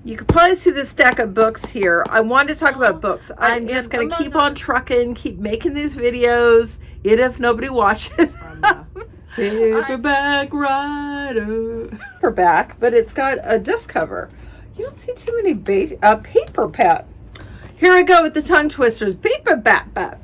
You can probably see the stack of books here. I wanted to talk about books. I'm just going to keep on trucking, keep making these videos, even if nobody watches. Paperback Rider. Paperback, but it's got a dust cover. You don't see too many paperback. Here I go with the tongue twisters. Paperback.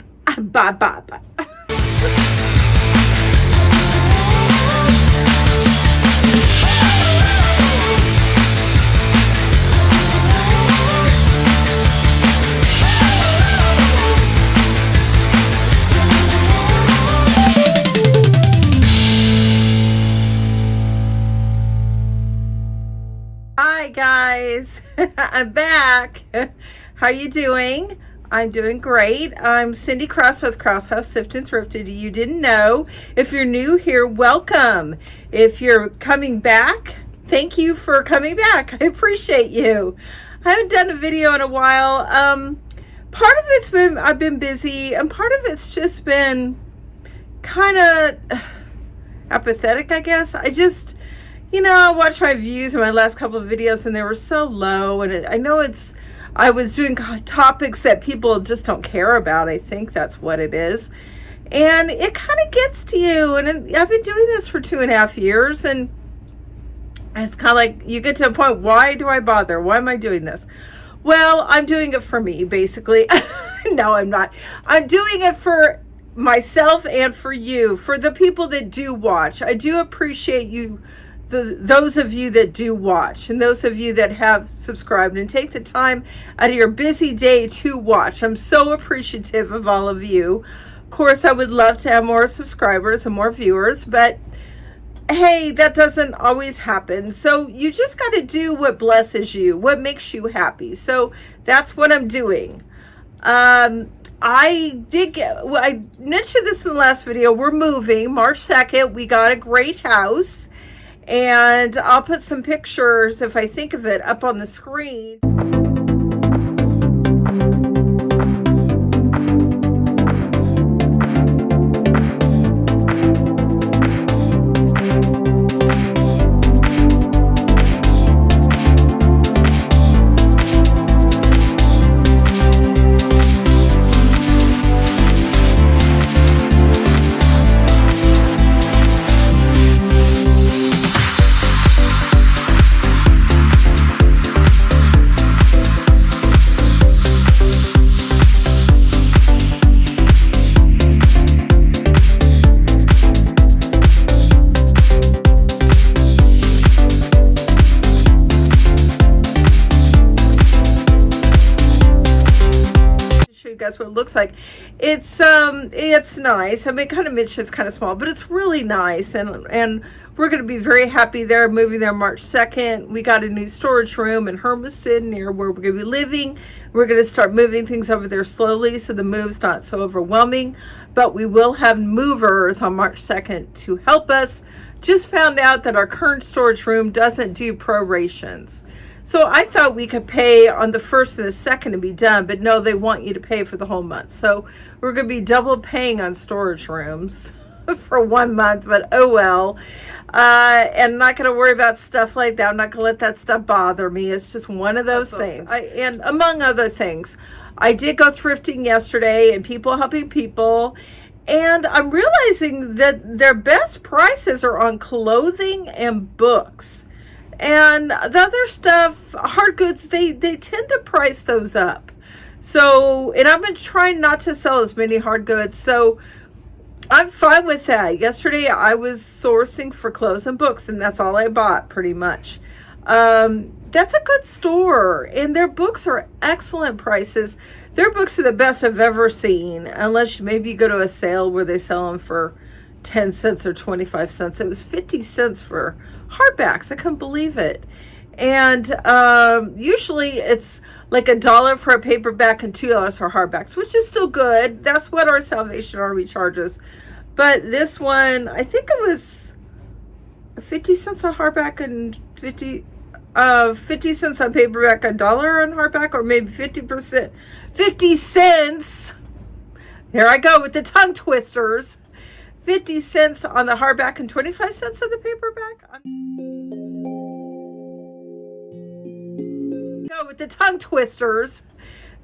Hi guys, I'm back. How you doing? I'm doing great. I'm Cindy Cross with Cross House Thrift and Thrifted. You didn't know. If you're new here, welcome. If you're coming back, thank you for coming back. I appreciate you. I haven't done a video in a while. Part of it's been I've been busy, and part of it's just been kind of apathetic, I guess. I watched my views in my last couple of videos and they were so low, and I was doing topics that people just don't care about. I think that's what it is. And it kind of gets to you. And I've been doing this for 2.5 years, and it's kind of like you get to a point, why do I bother? Why am I doing this? Well, I'm doing it for me, basically. No, I'm not. I'm doing it for myself and for you, for the people that do watch. I do appreciate you. Those of you that do watch, and those of you that have subscribed and take the time out of your busy day to watch. I'm so appreciative of all of you. Of course, I would love to have more subscribers and more viewers, but hey, that doesn't always happen. So you just got to do what blesses you, what makes you happy. So that's what I'm doing. I mentioned this in the last video. We're moving March 2nd. We got a great house. And I'll put some pictures, if I think of it, up on the screen. Guys, what it looks like. It's nice. I mean, kind of mentioned it's kind of small, but it's really nice, and we're going to be very happy there. Moving there March 2nd. We got a new storage room in Hermiston near where we're going to be living. We're going to start moving things over there slowly, so the move's not so overwhelming, but we will have movers on March 2nd to help us. Just found out that our current storage room doesn't do prorations. So I thought we could pay on the 1st and the 2nd and be done, but no, they want you to pay for the whole month. So we're going to be double paying on storage rooms for 1 month, but oh well. And I'm not going to worry about stuff like that. I'm not going to let that stuff bother me. It's just one of those things. And among other things, I did go thrifting yesterday, and people helping people. And I'm realizing that their best prices are on clothing and books. And the other stuff, hard goods, they tend to price those up. So, and I've been trying not to sell as many hard goods, so I'm fine with that. Yesterday I was sourcing for clothes and books, and that's all I bought pretty much. That's a good store, and their books are excellent prices. Their books are the best I've ever seen, unless maybe you go to a sale where they sell them for 10 cents or 25 cents. It was 50 cents for hardbacks. I couldn't believe it. And usually it's like $1 for a paperback and $2 for hardbacks, which is still good. That's what our Salvation Army charges. But this one, I think it was 50 cents on hardback and 50 cents on paperback, $1 on hardback, or maybe 50%. 50 cents. Here I go with the tongue twisters. 50 cents on the hardback and 25 cents on the paperback. Go with the tongue twisters.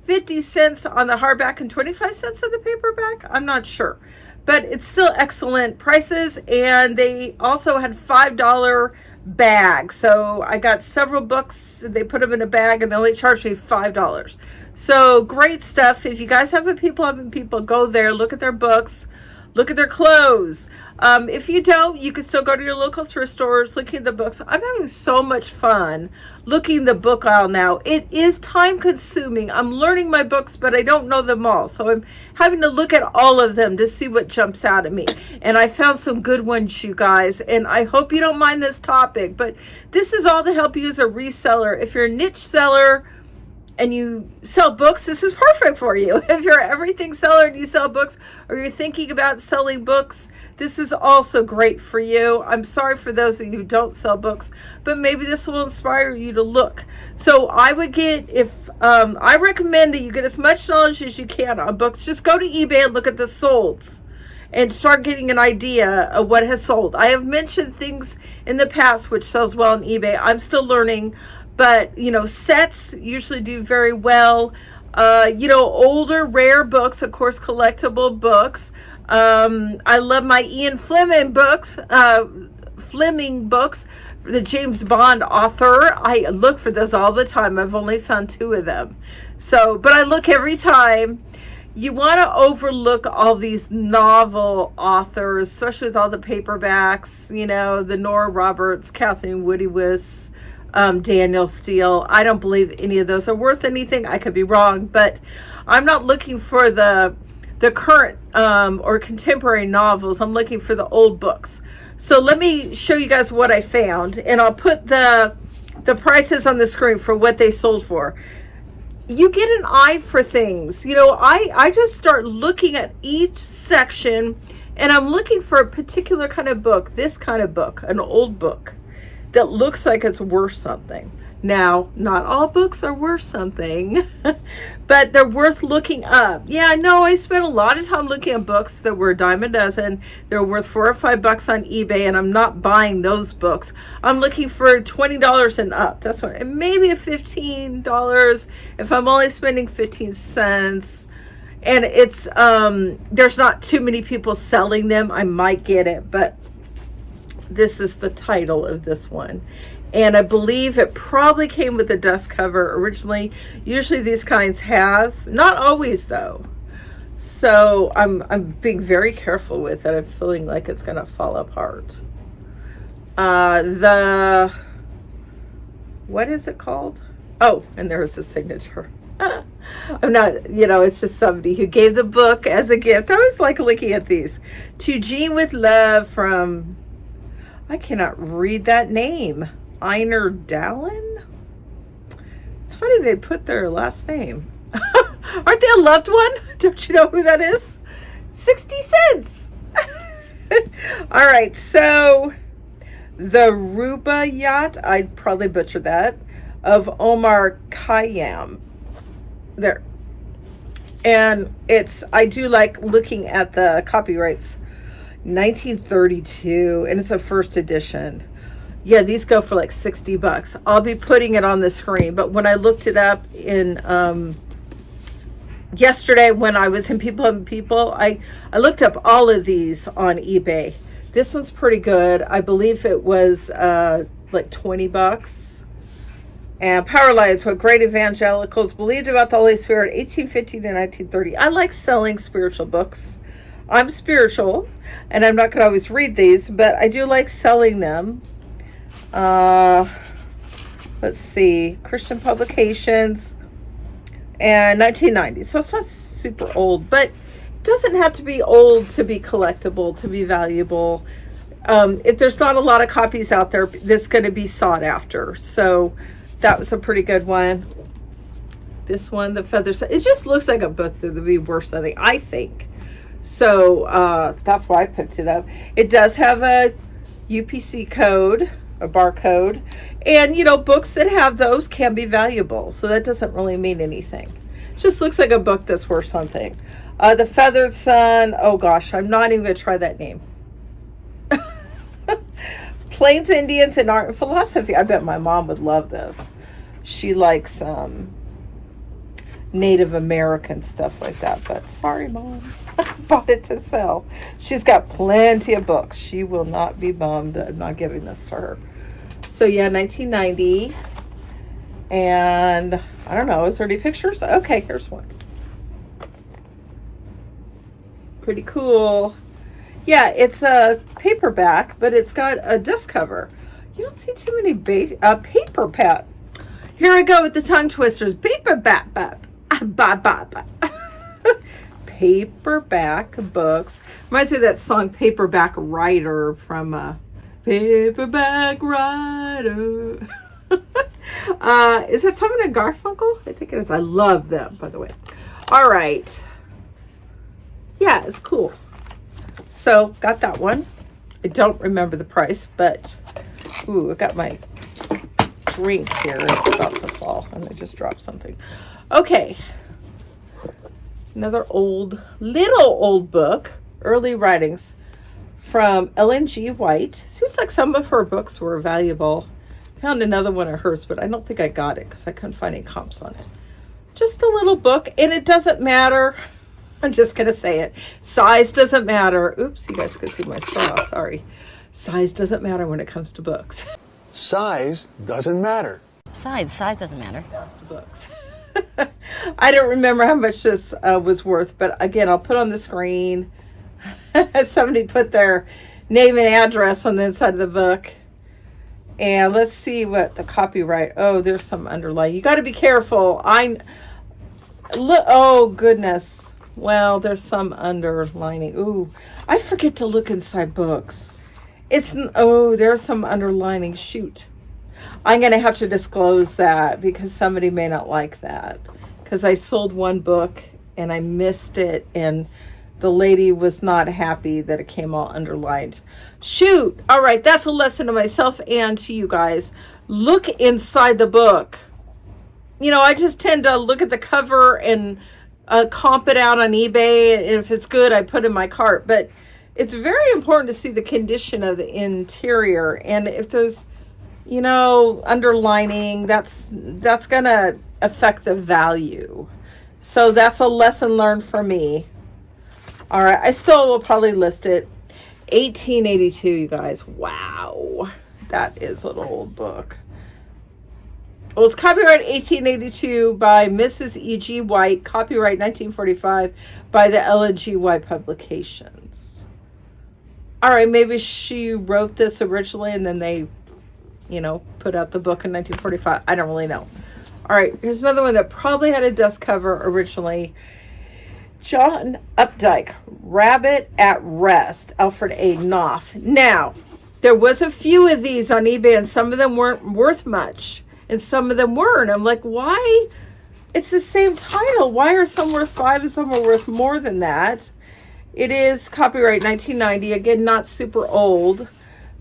50 cents on the hardback and 25 cents on the paperback. I'm not sure, but it's still excellent prices. And they also had $5 bags. So I got several books. They put them in a bag and they only charged me $5. So great stuff. If you guys have people having people, go there, look at their books, look at their clothes. If you don't, you can still go to your local thrift stores, looking at the books. I'm having so much fun looking the book aisle now. It is time consuming. I'm learning my books, but I don't know them all. So I'm having to look at all of them to see what jumps out at me. And I found some good ones, you guys. And I hope you don't mind this topic, but this is all to help you as a reseller. If you're a niche seller and you sell books, this is perfect for you. If you're an everything seller and you sell books, or you're thinking about selling books, this is also great for you. I'm sorry for those of you who don't sell books, but maybe this will inspire you to look. So I would get, I recommend that you get as much knowledge as you can on books. Just go to eBay and look at the solds and start getting an idea of what has sold. I have mentioned things in the past which sells well on eBay. I'm still learning, but sets usually do very well. Older rare books, of course, collectible books. I love my Ian Fleming books, the James Bond author. I look for those all the time. I've only found 2 of them. But I look every time. You want to overlook all these novel authors, especially with all the paperbacks, the Nora Roberts, Kathleen Woody-Wiss, Daniel Steele. I don't believe any of those are worth anything. I could be wrong, but I'm not looking for the current or contemporary novels. I'm looking for the old books. So let me show you guys what I found, and I'll put the prices on the screen for what they sold for. You get an eye for things. I just start looking at each section, and I'm looking for a particular kind of book, this kind of book, an old book that looks like it's worth something. Now, not all books are worth something, but they're worth looking up. Yeah, I know I spent a lot of time looking at books that were a dime a dozen. They're worth $4 or $5 on eBay, and I'm not buying those books. I'm looking for $20 and up. That's what, and maybe a $15 if I'm only spending 15 cents. And it's there's not too many people selling them. I might get it, but this is the title of this one. And I believe it probably came with a dust cover originally. Usually these kinds have, not always though. So I'm being very careful with it. I'm feeling like it's gonna fall apart. What is it called? Oh, and there's a signature. I'm not, it's just somebody who gave the book as a gift. I always like looking at these. To Jean with Love from, I cannot read that name. Einar Dallin? It's funny they put their last name. Aren't they a loved one? Don't you know who that is? 60 cents. All right, so the Rubaiyat, I'd probably butcher that, of Omar Khayyam. There. And I do like looking at the copyrights. 1932, and it's a first edition. Yeah, these go for like $60. I'll be putting it on the screen, but when I looked it up in yesterday when I was in People, I looked up all of these on eBay. This one's pretty good. I believe it was like $20. And Power Lines, what great evangelicals believed about the Holy Spirit, 1850 to 1930. I like selling spiritual books. I'm spiritual, and I'm not going to always read these, but I do like selling them. Let's see, Christian Publications, and 1990. So it's not super old, but it doesn't have to be old to be collectible, to be valuable. If there's not a lot of copies out there, that's going to be sought after. So that was a pretty good one. This one, the Feathers, it just looks like a book that would be worth something, I think. So that's why I picked it up. It does have a UPC code, a barcode, and books that have those can be valuable, so that doesn't really mean anything. It just looks like a book that's worth something. The Feathered Sun, oh gosh, I'm not even going to try that name. Plains Indians and Art and Philosophy. I bet my mom would love this. she likes Native American stuff like that. But sorry, Mom. I bought it to sell. She's got plenty of books. She will not be bummed that I'm not giving this to her. So yeah, 1990. And I don't know, is there any pictures? Okay, here's one. Pretty cool. Yeah, it's a paperback, but it's got a dust cover. You don't see too many paperback. Here I go with the tongue twisters. Paperback. Paperback books. Reminds me of that song Paperback Writer from Paperback Writer. Is that Simon and Garfunkel? I think it is. I love them, by the way. All right. Yeah, it's cool. So, got that one. I don't remember the price, but ooh, I got my drink here. It's about to fall, and I just dropped something. Okay. Another little old book, Early Writings, from Ellen G. White. Seems like some of her books were valuable. Found another one of hers, but I don't think I got it because I couldn't find any comps on it. Just a little book, and it doesn't matter. I'm just going to say it. Size doesn't matter. Oops, you guys can see my straw. Sorry. Size doesn't matter when it comes to books. Size doesn't matter. Besides, size doesn't matter. Comes to books. I don't remember how much this was worth, but again, I'll put on the screen. Somebody put their name and address on the inside of the book. And let's see what the copyright. Oh, there's some underlying. You got to be careful. Look. Oh, goodness. Well, there's some underlining. Ooh, I forget to look inside books. There's some underlining. Shoot. I'm going to have to disclose that because somebody may not like that. Because I sold one book and I missed it, and the lady was not happy that it came all underlined. Shoot. All right, that's a lesson to myself and to you guys. Look inside the book. You know, I just tend to look at the cover and comp it out on eBay. If it's good, I put in my cart. But it's very important to see the condition of the interior. And if there's, you know, underlining, that's going to affect the value. So that's a lesson learned for me. All right, I still will probably list it. 1882, you guys. Wow. That is an old book. Well, it's copyright 1882 by Mrs. E.G. White, copyright 1945 by the Ellen G. White Publications. All right, maybe she wrote this originally and then they, you know, put out the book in 1945. I don't really know. All right, here's another one that probably had a dust cover originally. John Updike, Rabbit at Rest, Alfred A. Knopf. Now, there was a few of these on eBay, and some of them weren't worth much, and some of them were. And I'm like, why? It's the same title. Why are some worth $5 and some are worth more than that? It is copyright 1990. Again, not super old,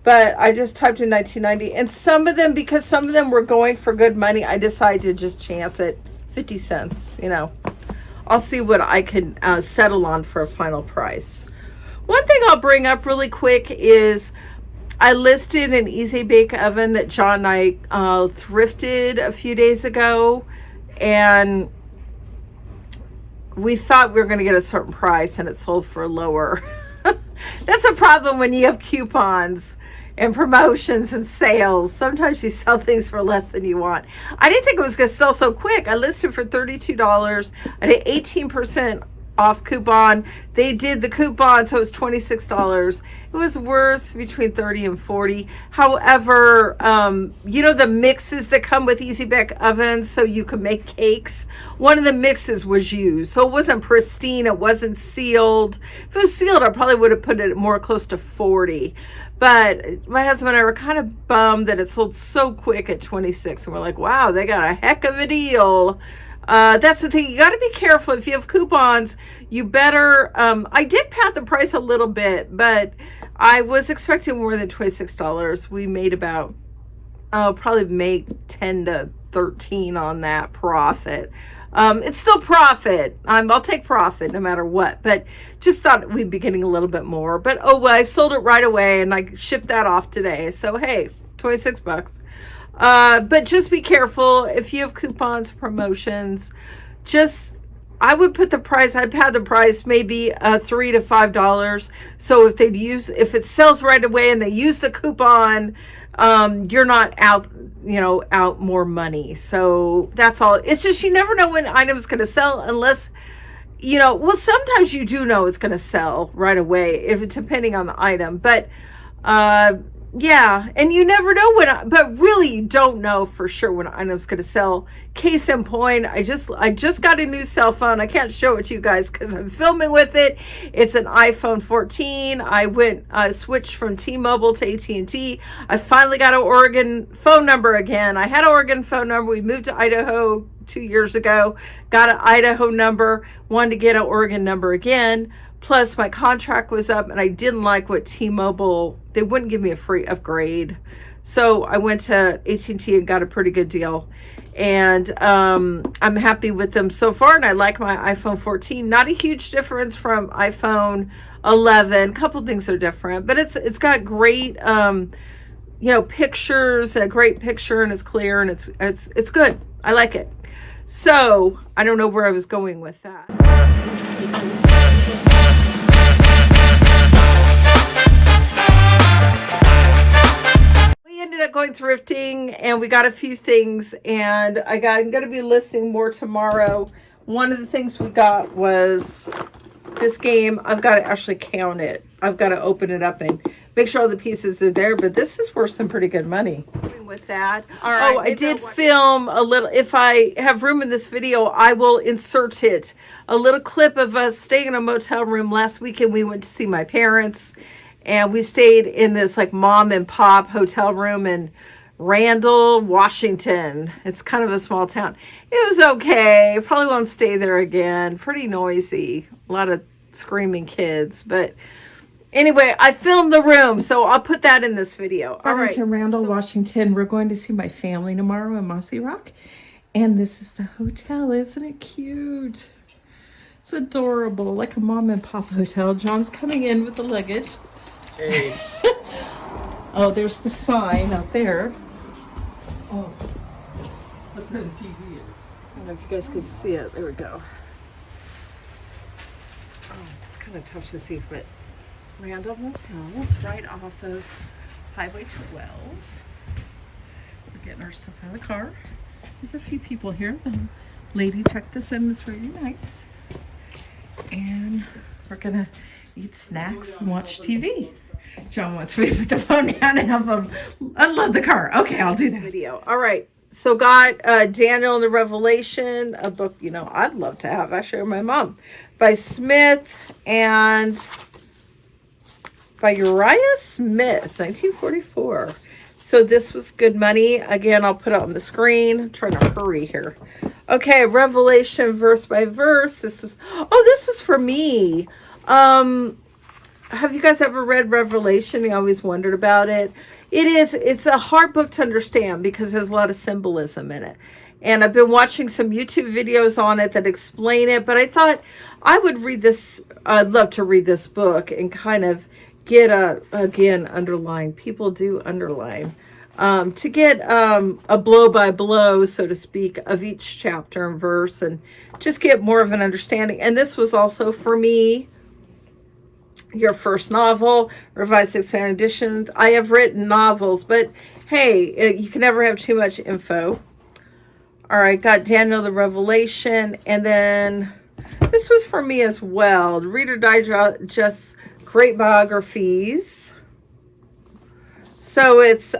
but I just typed in 1990. And some of them, because some of them were going for good money, I decided to just chance it. 50 cents, you know. I'll see what I can settle on for a final price. One thing I'll bring up really quick is I listed an Easy Bake Oven that John and I thrifted a few days ago, and we thought we were going to get a certain price, and it sold for lower. That's a problem when you have coupons and promotions and sales. Sometimes you sell things for less than you want. I didn't think it was going to sell so quick. I listed for $32. I did 18% off coupon. They did the coupon, so it was $26. It was worth between $30 and $40. However, you know the mixes that come with Easy Bake Ovens so you can make cakes? One of the mixes was used, so it wasn't pristine. It wasn't sealed. If it was sealed, I probably would have put it more close to $40. But my husband and I were kind of bummed that it sold so quick at $26. And we're like, wow, they got a heck of a deal. That's the thing. You got to be careful. If you have coupons, you better, I did pat the price a little bit, but I was expecting more than $26. We made about, probably make 10 to 13 on that profit. It's still profit. I'll take profit no matter what, but just thought we'd be getting a little bit more. But oh well, I sold it right away and I shipped that off today. So hey, $26. But just be careful if you have coupons, promotions. I would put the price. I'd pad the price maybe $3 to $5. So if it sells right away and they use the coupon, you're not out more money. So that's all. It's just you never know when an item's going to sell unless. Well, sometimes you do know it's going to sell right away depending on the item, but yeah, and you never know but really you don't know for sure when an item's going to sell. Case in point, I just got a new cell phone. I can't show it to you guys because I'm filming with it. It's an iPhone 14. I switched from T-Mobile to AT&T. I finally got an Oregon phone number again. I had an Oregon phone number. We moved to Idaho 2 years ago, got an Idaho number, wanted to get an Oregon number again. Plus my contract was up and I didn't like what T-Mobile, they wouldn't give me a free upgrade. So I went to AT&T and got a pretty good deal. And I'm happy with them so far. And I like my iPhone 14. Not a huge difference from iPhone 11. A couple things are different, but it's got great, pictures, a great picture, and it's clear and it's good. I like it. So I don't know where I was going with that. We ended up going thrifting and we got a few things, and I'm going to be listing more tomorrow. One of the things we got was this game. I've got to actually count it. I've got to open it up and make sure all the pieces are there, but this is worth some pretty good money. With that, all right, I did film a little. If I have room in this video, I will insert it. A little clip of us staying in a motel room last weekend. We went to see my parents, and we stayed in this like mom and pop hotel room in Randall, Washington. It's kind of a small town. It was okay. Probably won't stay there again. Pretty noisy. A lot of screaming kids, but anyway, I filmed the room, so I'll put that in this video. All right. To Randall, Washington. We're going to see my family tomorrow in Mossy Rock. And this is the hotel. Isn't it cute? It's adorable, like a mom and pop hotel. John's coming in with the luggage. Hey. Oh, there's the sign out there. Oh, look where the TV is. I don't know if you guys can see it. There we go. Oh, it's kind of tough to see, but Randall Motel. It's right off of Highway 12. We're getting our stuff out of the car. There's a few people here. The lady checked us in. It's really nice. And we're gonna eat snacks and watch TV. John wants me to put the phone down and help him unload the car. Okay, I'll do that. Video. All right. So got Daniel and the Revelation, a book, I'd love to have. I showed my mom. By Smith and by Uriah Smith, 1944. So this was good money. Again, I'll put it on the screen. I'm trying to hurry here. Okay, Revelation verse by verse. This was for me. Have you guys ever read Revelation? You always wondered about it. It's a hard book to understand because it has a lot of symbolism in it. And I've been watching some YouTube videos on it that explain it, but I thought I would read this. I'd love to read this book and kind of get underline. People do underline. To get a blow by blow, so to speak, of each chapter and verse and just get more of an understanding. And this was also for me, your first novel, revised expanded editions. I have written novels, but hey, you can never have too much info. All right, got Daniel the Revelation, and then this was for me as well. Reader Digest great biographies. So it's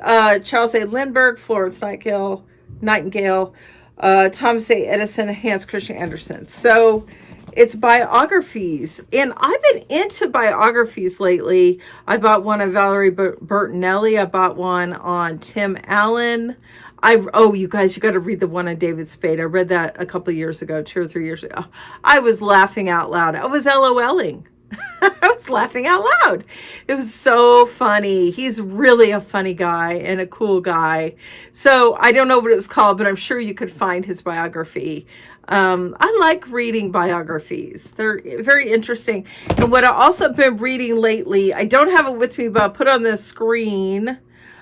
Charles A. Lindbergh, Florence Nightingale, Thomas A. Edison, Hans Christian Andersen. So it's biographies, and I've been into biographies lately. I bought one of Valerie Bertinelli. I bought one on Tim Allen. You guys, you got to read the one on David Spade. I read that a couple of years ago, 2 or 3 years ago. I was laughing out loud. I was LOLing. I was laughing out loud. It was so funny. He's really a funny guy and a cool guy. So I don't know what it was called, but I'm sure you could find his biography. I like reading biographies. They're very interesting. And what I've also been reading lately, I don't have it with me, but I'll put on the screen.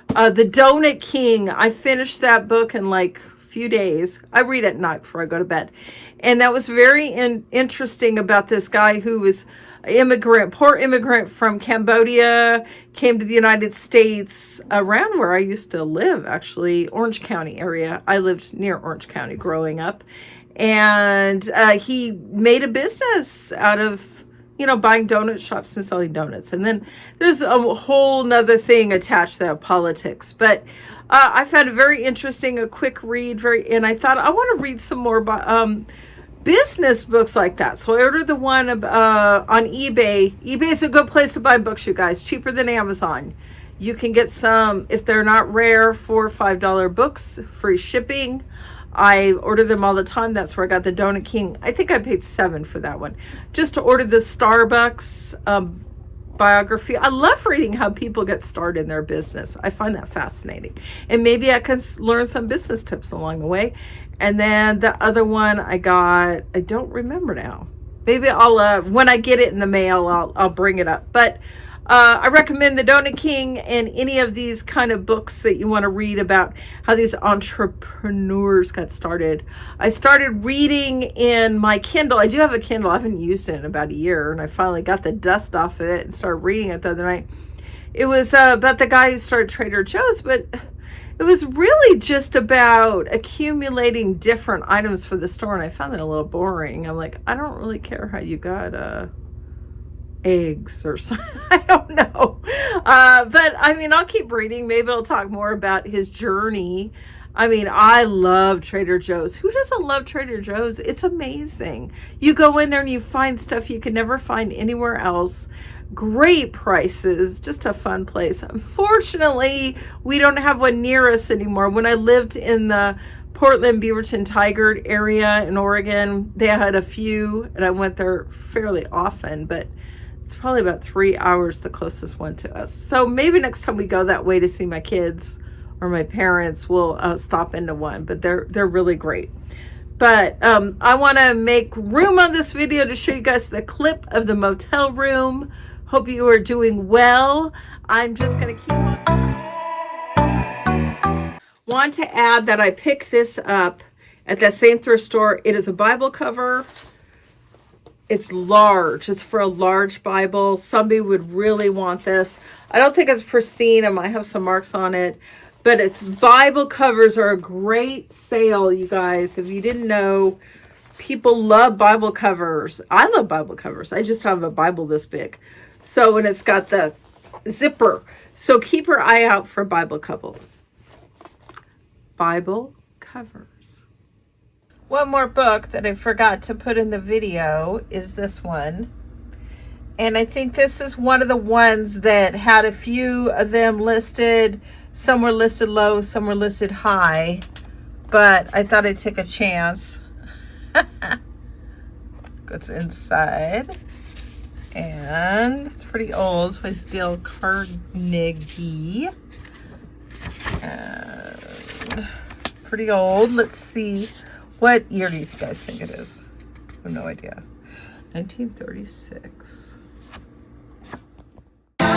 The Donut King. I finished that book in like a few days. I read at night before I go to bed. And that was very interesting about this guy who was immigrant, poor immigrant from Cambodia, came to the United States around where I used to live, actually, Orange County area. I lived near Orange County growing up. And he made a business out of, buying donut shops and selling donuts. And then there's a whole nother thing attached to that, politics. But I found it very interesting, a quick read, and I thought I want to read some more about business books like that. So I ordered the one on eBay. eBay is a good place to buy books, you guys. Cheaper than Amazon. You can get some, if they're not rare, $4 or $5 books, free shipping. I order them all the time. That's where I got the Donut King. I think I paid $7 for that one. Just to order the Starbucks biography. I love reading how people get started in their business. I find that fascinating. And maybe I can learn some business tips along the way. And then the other one I don't remember now. Maybe I'll, when I get it in the mail, I'll bring it up. But I recommend the Donut King and any of these kind of books that you want to read about how these entrepreneurs got started. I started reading in my Kindle. I do have a Kindle. I haven't used it in about a year, and I finally got the dust off of it and started reading it the other night. It was about the guy who started Trader Joe's, but it was really just about accumulating different items for the store, and I found that a little boring. I'm like, I don't really care how you got eggs or something. I don't know. But I mean, I'll keep reading. Maybe I'll talk more about his journey. I mean, I love Trader Joe's. Who doesn't love Trader Joe's? It's amazing. You go in there and you find stuff you can never find anywhere else. Great prices, just a fun place. Unfortunately, we don't have one near us anymore. When I lived in the Portland, Beaverton, Tigard area in Oregon, they had a few, and I went there fairly often, but it's probably about 3 hours, the closest one to us. So maybe next time we go that way to see my kids or my parents, we'll stop into one, but they're really great. But I want to make room on this video to show you guys the clip of the motel room. Hope you are doing well. I'm just going to keep on. Want to add that I picked this up at that same thrift store. It is a Bible cover. It's large. It's for a large Bible. Somebody would really want this. I don't think it's pristine. I might have some marks on it. But its Bible covers are a great sale, you guys. If you didn't know, people love Bible covers. I love Bible covers. I just have a Bible this big. So, and it's got the zipper. So keep your eye out for Bible covers. One more book that I forgot to put in the video is this one. And I think this is one of the ones that had a few of them listed. Some were listed low, some were listed high. But I thought I'd take a chance. What's inside. And it's pretty old. It's by Dale Carnegie. And pretty old. Let's see. What year do you guys think it is? I have no idea. 1936. I'm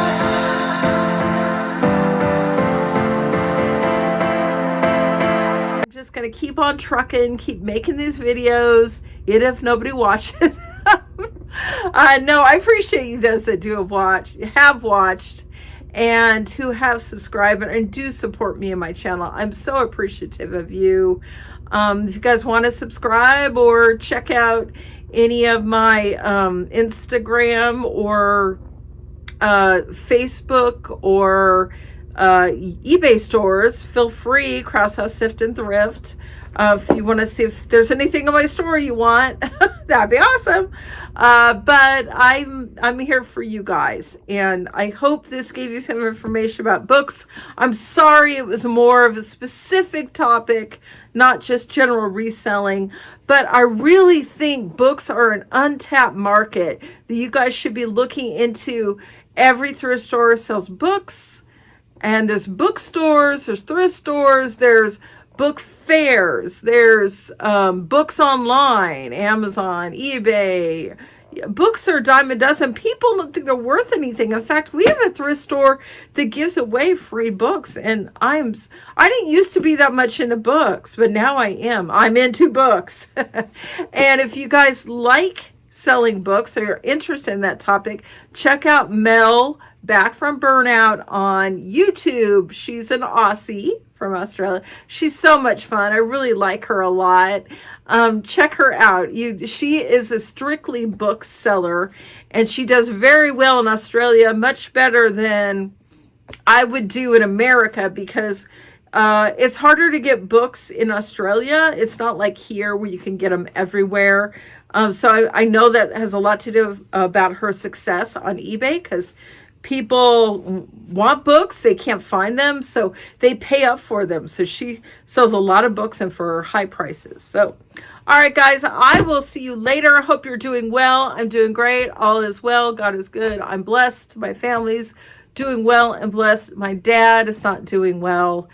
just going to keep on trucking, keep making these videos, even if nobody watches. No, I appreciate you those that have watched, and who have subscribed and do support me and my channel. I'm so appreciative of you. If you guys want to subscribe or check out any of my Instagram or Facebook or eBay stores, feel free. Crosshouse, Sift, and Thrift. If you want to see if there's anything in my store you want, that'd be awesome. But I'm here for you guys, and I hope this gave you some information about books. I'm sorry it was more of a specific topic, not just general reselling, but I really think books are an untapped market that you guys should be looking into. Every thrift store sells books, and there's bookstores, there's thrift stores, there's book fairs, there's books online, Amazon, eBay, books are a dime a dozen. People don't think they're worth anything. In fact, we have a thrift store that gives away free books, and I didn't used to be that much into books, but now I am. I'm into books. And if you guys like selling books or you're interested in that topic, check out Mel Back from Burnout on YouTube. She's an Aussie from Australia. She's so much fun. I really like her a lot. Check her out. She is a strictly book seller, and she does very well in Australia, much better than I would do in America, because it's harder to get books in Australia. It's not like here where you can get them everywhere. So I know that has a lot to do about her success on eBay, because people want books, they can't find them, so they pay up for them. So she sells a lot of books and for high prices. So, all right, guys, I will see you later. Hope you're doing well. I'm doing great. All is well. God is good. I'm blessed. My family's doing well and blessed. My dad is not doing well.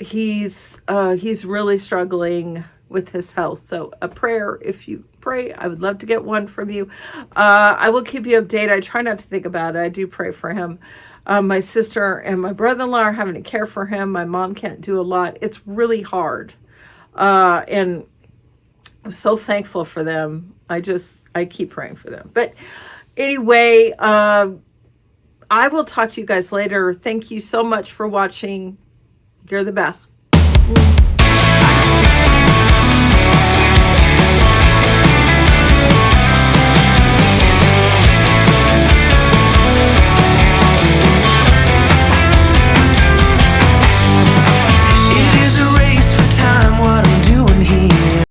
He's really struggling with his health. So a prayer, if you pray, I would love to get one from you. I will keep you updated. I try not to think about it. I do pray for him. My sister and my brother-in-law are having to care for him. My mom can't do a lot. It's really hard. And I'm so thankful for them. I keep praying for them. But anyway, I will talk to you guys later. Thank you so much for watching. You're the best.